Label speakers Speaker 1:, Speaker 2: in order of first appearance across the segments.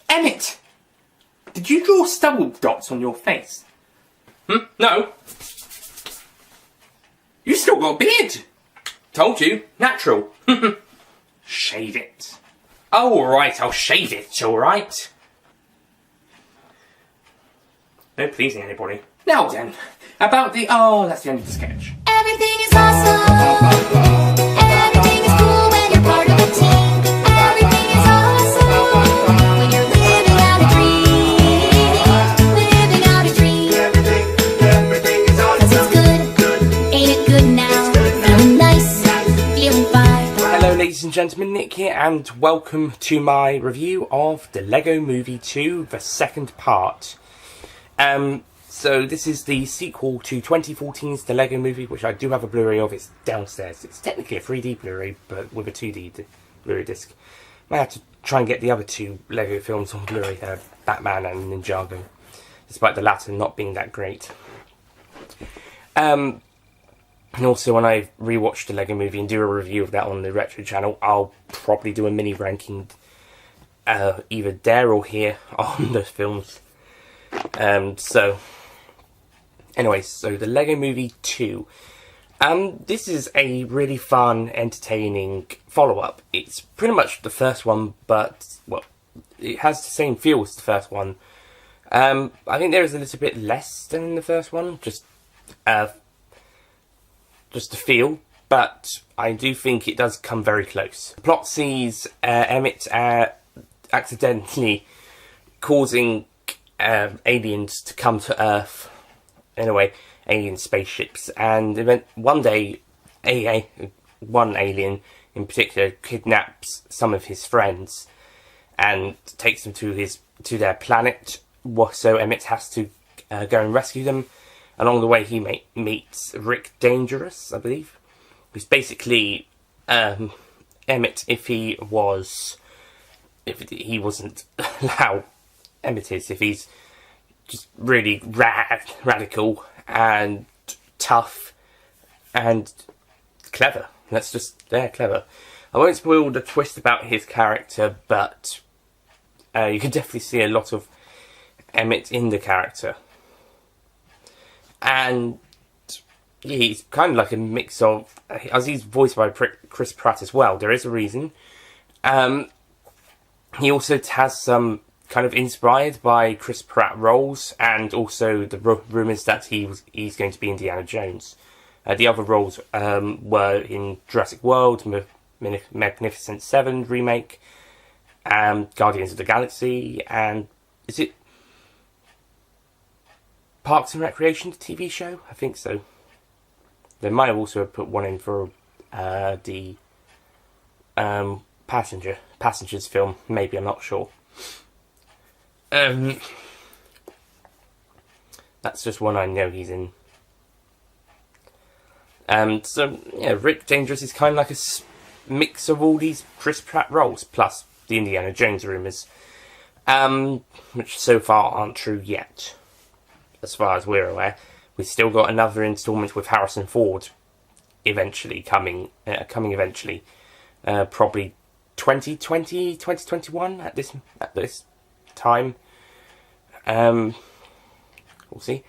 Speaker 1: Emmett! Did you draw stubble dots on your face? No. You still got a beard! Told you, natural. Shave it. Oh, alright, I'll shave it, alright? No pleasing anybody. Now then, about the... Oh, that's the end of the sketch.
Speaker 2: Everything is awesome. Everything is cool when you're part of a team. Everything is awesome when you're living out a dream. Living out a dream. Everything is awesome. 'Cause it's good. Ain't it good now? Feeling nice. Feeling fine.
Speaker 1: Hello ladies and gentlemen, Nick here, and welcome to my review of The Lego Movie 2, the second part. So this is the sequel to 2014's The Lego Movie, which I do have a Blu-ray of. It's downstairs. It's technically a 3D Blu-ray, but with a 2D Blu-ray disc. I have to try and get the other two Lego films on Blu-ray, Batman and Ninjago, despite the latter not being that great. And also, when I rewatch The Lego Movie and do a review of that on the Retro channel, I'll probably do a mini ranking either there or here on the films. Anyway, so The Lego Movie 2. This is a really fun, entertaining follow-up. It's pretty much the first one, but, well, it has the same feel as the first one. I think there is a little bit less than in the first one, just the feel, but I do think it does come very close. The plot sees Emmett accidentally causing aliens to come to Earth, in a way, alien spaceships, and one day, one alien in particular kidnaps some of his friends and takes them to their planet. So Emmett has to go and rescue them. Along the way, he meets Rick Dangerous, I believe, who's basically Emmett if he wasn't how Emmett is, if he's just really radical and tough and clever. They're clever. I won't spoil the twist about his character, but you can definitely see a lot of Emmett in the character. And he's kind of like a mix of, as he's voiced by Chris Pratt as well, there is a reason. He also has some kind of inspired by Chris Pratt roles, and also the rumours that he's going to be Indiana Jones. The other roles were in Jurassic World, Magnificent Seven remake, Guardians of the Galaxy, and is it Parks and Recreation, the TV show? I think so. They might have also put one in for the Passengers film, maybe, I'm not sure. That's just one I know he's in. So, yeah, Rick Dangerous is kind of like a mix of all these Chris Pratt roles, plus the Indiana Jones rumours, which so far aren't true yet, as far as we're aware. We've still got another instalment with Harrison Ford eventually coming eventually, probably 2020, 2021 at this time. We'll see.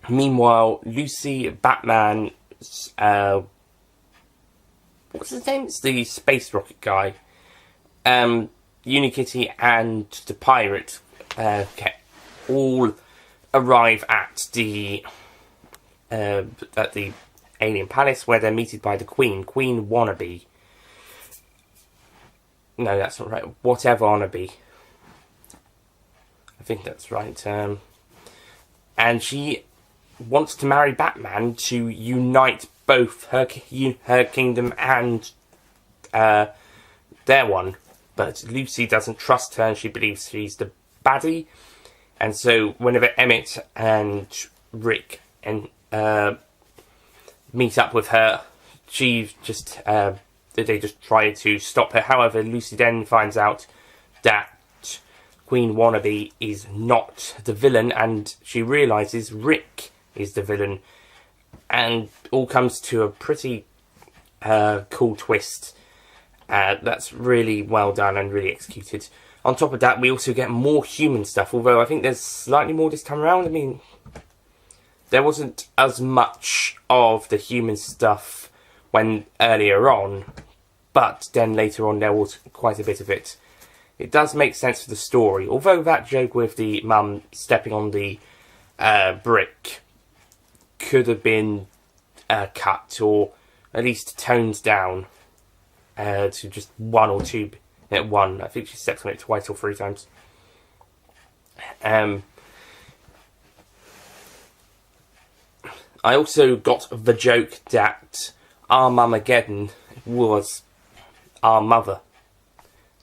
Speaker 1: Meanwhile, Lucy, Batman, what's his name? It's the space rocket guy. Unikitty and the pirate all arrive at the alien palace, where they're meted by the Queen Wannabe. No, that's not right. Whatever Wannabe. I think that's right. And she wants to marry Batman to unite both her kingdom and their one. But Lucy doesn't trust her, and she believes she's the baddie. And so whenever Emmett and Rick meet up with her, they just try to stop her. However, Lucy then finds out that Queen Wannabe is not the villain, and she realises Rick is the villain, and all comes to a pretty cool twist That's really well done and really executed. On top of that, we also get more human stuff, although I think there's slightly more this time around. I mean, there wasn't as much of the human stuff when earlier on, but then later on there was quite a bit of it. It does make sense for the story, although that joke with the mum stepping on the brick could have been cut, or at least toned down to just one or two. One, I think she steps on it twice or three times. I also got the joke that our Mamageddon was our mother,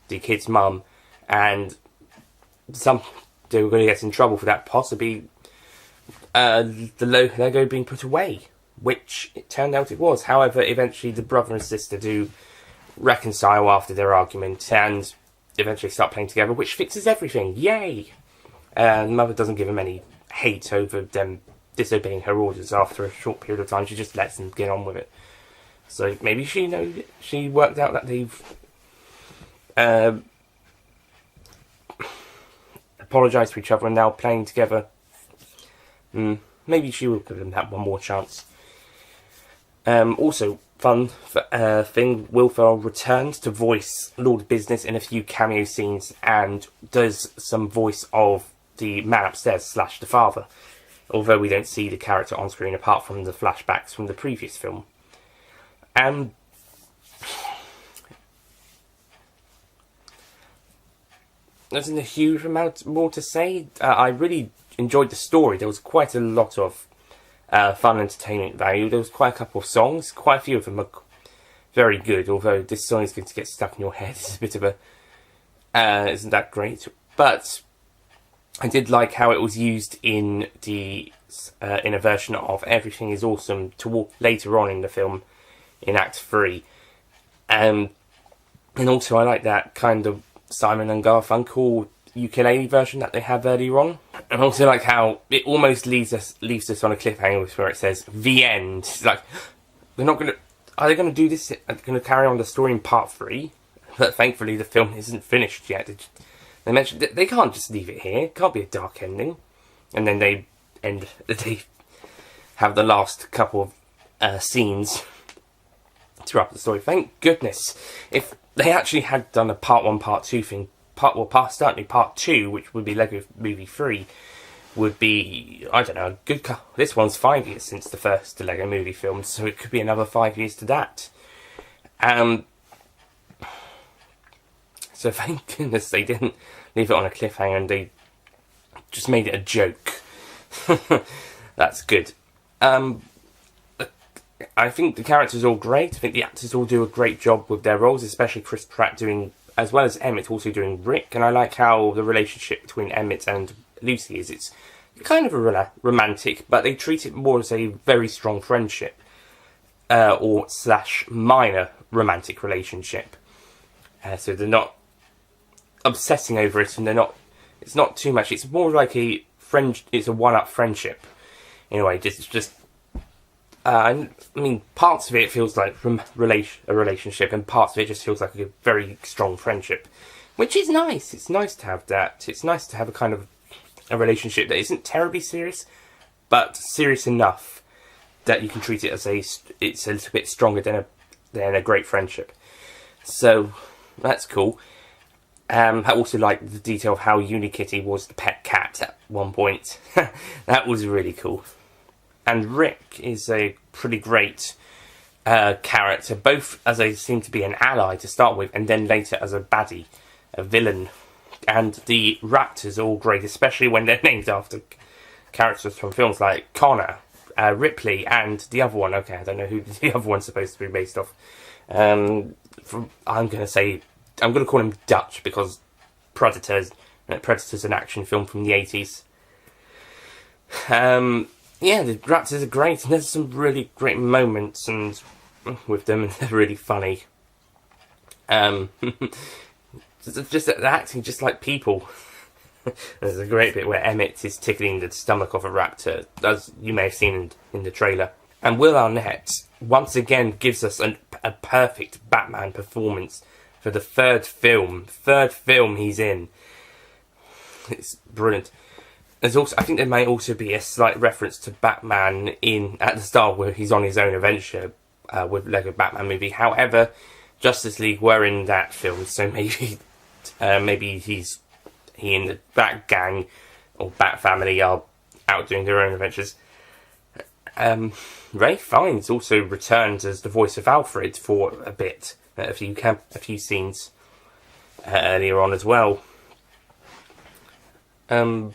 Speaker 1: the kid's mum, and they were going to get in trouble for that, possibly the Lego being put away, which it turned out it was. However, eventually the brother and sister do reconcile after their argument and eventually start playing together, which fixes everything. Yay! Mother doesn't give him any hate over them disobeying her orders after a short period of time. She just lets them get on with it. So maybe she worked out that they've apologised to each other and now playing together. Maybe she will give them that one more chance. Also, fun thing, Will Ferrell returns to voice Lord Business in a few cameo scenes and does some voice of the man upstairs / the father, although we don't see the character on screen apart from the flashbacks from the previous film. There isn't a huge amount more to say. I really enjoyed the story. There was quite a lot of fun entertainment value. There was quite a couple of songs. Quite a few of them are very good, although this song is going to get stuck in your head. It's a bit of a... isn't that great? But I did like how it was used in the in a version of Everything is Awesome later on in the film, in Act 3. And also I like that kind of Simon and Garfunkel ukulele version that they have earlier on. And I also like how it almost leaves us on a cliffhanger where it says the end. It's like, are they going to do this? Are they going to carry on the story in part 3? But thankfully the film isn't finished yet. They mentioned that they can't just leave it here. It can't be a dark ending. And then they have the last couple of scenes to wrap the story. Thank goodness. If they actually had done a part 1, part 2 thing, certainly part 2, which would be Lego Movie 3, would be, I don't know, this one's 5 years since the first Lego Movie film, so it could be another 5 years to that. So thank goodness they didn't leave it on a cliffhanger and they just made it a joke. That's good. I think the characters are all great. I think the actors all do a great job with their roles, especially Chris Pratt doing, as well as Emmett also doing Rick. And I like how the relationship between Emmett and Lucy is. It's kind of a romantic, but they treat it more as a very strong friendship, or / minor romantic relationship. So they're not obsessing over it, and it's not too much. It's more like it's a one-up friendship. In a way, I mean, parts of it feels like a relationship, and parts of it just feels like a very strong friendship, which is nice. It's nice to have that. It's nice to have a kind of a relationship that isn't terribly serious, but serious enough that you can treat it as it's a little bit stronger than a great friendship. So that's cool. I also like the detail of how Unikitty was the pet cat at one point. That was really cool. And Rick is a pretty great character, both as they seem to be an ally to start with, and then later as a baddie, a villain. And the Raptors are all great, especially when they're named after characters from films like Connor, Ripley, and the other one. Okay, I don't know who the other one's supposed to be based off. I'm going to call him Dutch, because Predator's an action film from the 80s. Yeah, the Raptors are great, and there's some really great moments and with them, and they're really funny. Just acting just like people. There's a great bit where Emmett is tickling the stomach of a raptor, as you may have seen in the trailer. And Will Arnett once again gives us a perfect Batman performance for the third film he's in. It's brilliant. There's also, I think there may also be a slight reference to Batman at the start where he's on his own adventure with Lego Batman movie. However, Justice League were in that film, so maybe he and the Bat Gang or Bat Family are out doing their own adventures. Ray Fiennes also returned as the voice of Alfred for a bit, a few scenes earlier on as well. And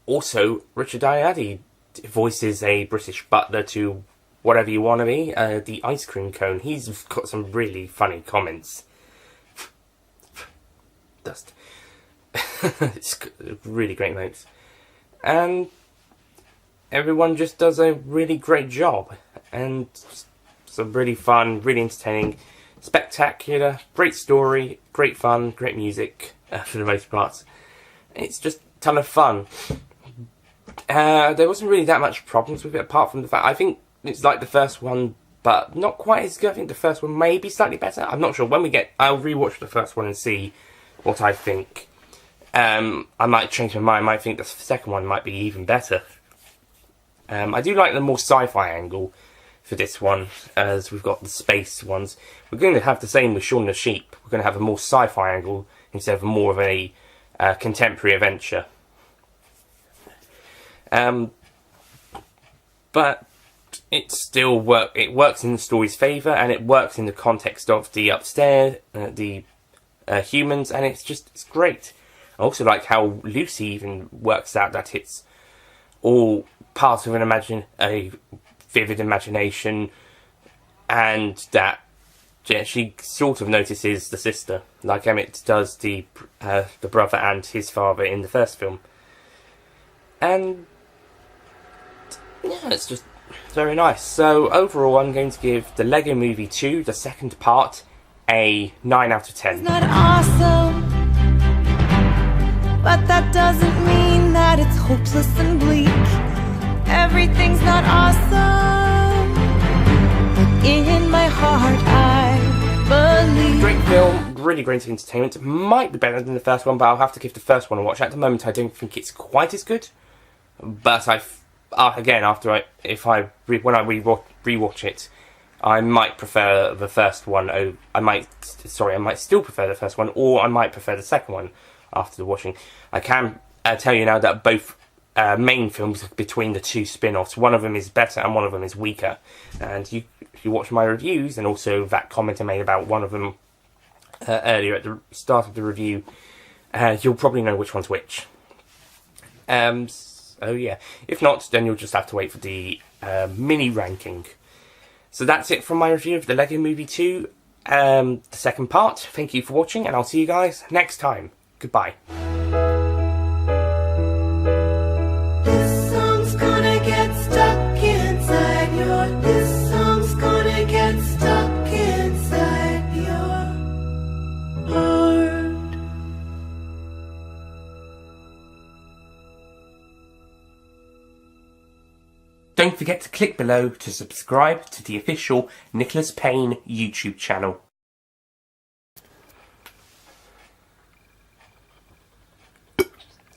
Speaker 1: also Richard Ayoade voices a British butler to Whatever You Want to Be, the ice cream cone. He's got some really funny comments. Dust. It's really great notes. And everyone just does a really great job. And some really fun, really entertaining, spectacular, great story, great fun, great music for the most part. It's just a ton of fun. There wasn't really that much problems with it apart from the fact I think it's like the first one, but not quite as good. I think the first one may be slightly better. I'm not sure. I'll rewatch the first one and see what I think. I might change my mind. I might think the second one might be even better. I do like the more sci-fi angle for this one, as we've got the space ones. We're going to have the same with Shaun the Sheep. We're going to have a more sci-fi angle instead of more of a contemporary adventure. But it still works in the story's favour, and it works in the context of the upstairs, the humans, and it's great. I also like how Lucy even works out that it's all part of a vivid imagination, and that she sort of notices the sister, like Emmett does the brother and his father in the first film. And yeah, it's just very nice. So overall, I'm going to give the Lego Movie 2, the second part, a 9 out of 10.
Speaker 3: It's not awesome, but that doesn't mean that it's hopeless and bleak. Everything's not awesome, but in my heart I believe.
Speaker 1: Great film, really great entertainment. Might be better than the first one, but I'll have to give the first one a watch. At the moment, I don't think it's quite as good. But when I rewatch it, I might prefer the first one. I might still prefer the first one, or I might prefer the second one after the watching. I can tell you now that both main films between the two spin-offs, one of them is better and one of them is weaker. And if you watch my reviews, and also that comment I made about one of them earlier at the start of the review, you'll probably know which one's which. Oh yeah. If not, then you'll just have to wait for the mini ranking. So that's it from my review of the Lego Movie 2, the second part. Thank you for watching, and I'll see you guys next time. Goodbye.
Speaker 3: This song's gonna get stuck inside your. This song's gonna get stuck inside your heart.
Speaker 1: Don't forget to click below to subscribe to the official Nicholas Payne YouTube channel.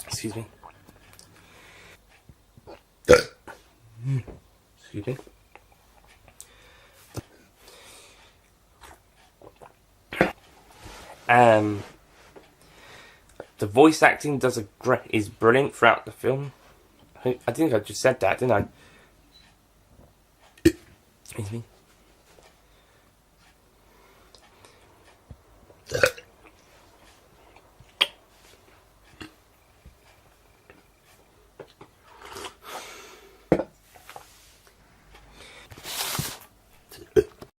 Speaker 1: Excuse me. Excuse me. The voice acting is brilliant throughout the film. I think I just said that, didn't I? Excuse me.